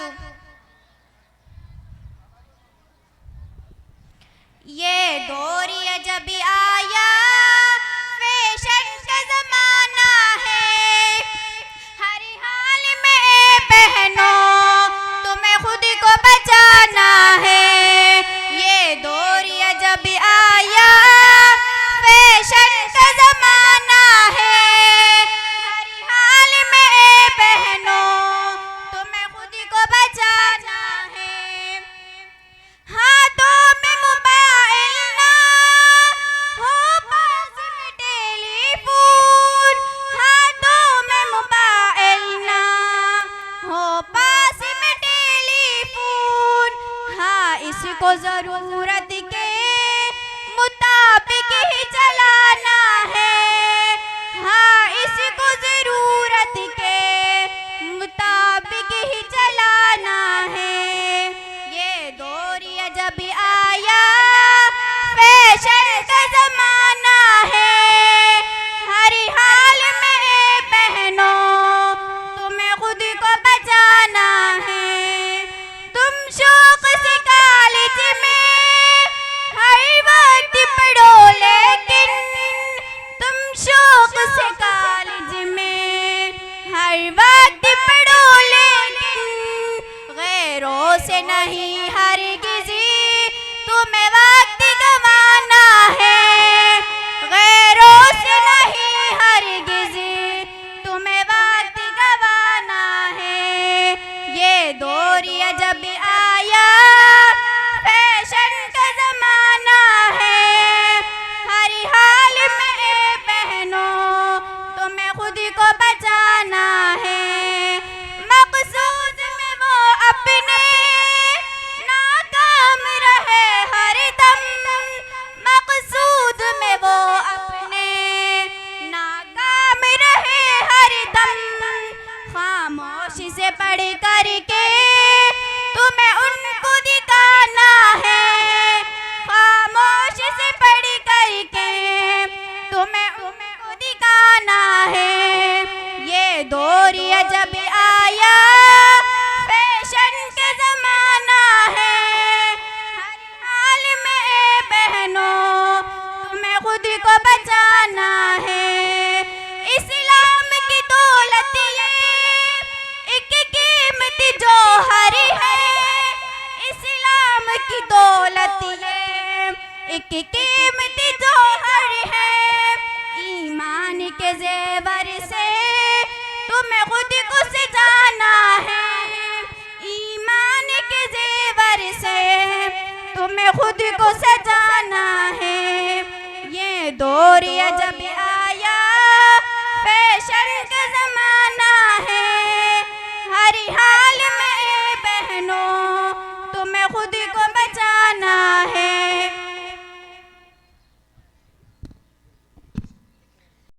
ये दौर ये जब आया फैशन का ज़माना है, हर हाल में बहनों तुम्हें खुद को बचाना है। ये दौर ये जब आया फैशन का ज़माना है, हर हाल में बहनों तुम्हें खुद को बचाना है। हाथों में मोबाइल ना हो, पास में टेलीफोन, हाथों में मोबाइल ना हो, पास में टेलीफोन। हाँ, इसको ज़रूरत के मुताबिक ही चलाना है। हाँ, इसको ज़रूरत के मुताबिक ही चलाना है। ये दौर ये जब आया फैशन का ज़माना है, हर हाल में बहनों तुम्हें खुद को बचाना है। तुम शौक से कॉलेज में हर वक्त पढ़ो, लेकिन तुम शौक से कॉलेज में हर वक्त पढ़ो, लेकिन गैरों से नहीं हरगिज़ तुम्हें वक्त गंवाना है। गैरों से नहीं हरगिज़ तुम्हें वक्त गंवाना है। ये दौर ये जब आया फैशन का ज़माना है, हर हाल में बहनों तुम्हें खुद को बचाना है। मक़सूद में वो अपने नाकाम रहे हरदम, मक़सूद में वो अपने नाकाम रहे हरदम। खामोशी से पढ़ करके तुम्हें उनको दिखाना है। खामोशी से पढ़ करके तुम्हें उनको दिखाना है। ये दौर ये जब आया फैशन का ज़माना है, हर हाल में बहनों तुम्हें खुद को बचाना है। इस्लाम की दौलत ये एक कीमती जौहर है। इस्लाम की दौलत ये एक कीमती जौहर है। ईमान के ज़ेवर से तुम्हें खुद को सजाना है। ईमान के ज़ेवर से तुम्हें खुद को सजाना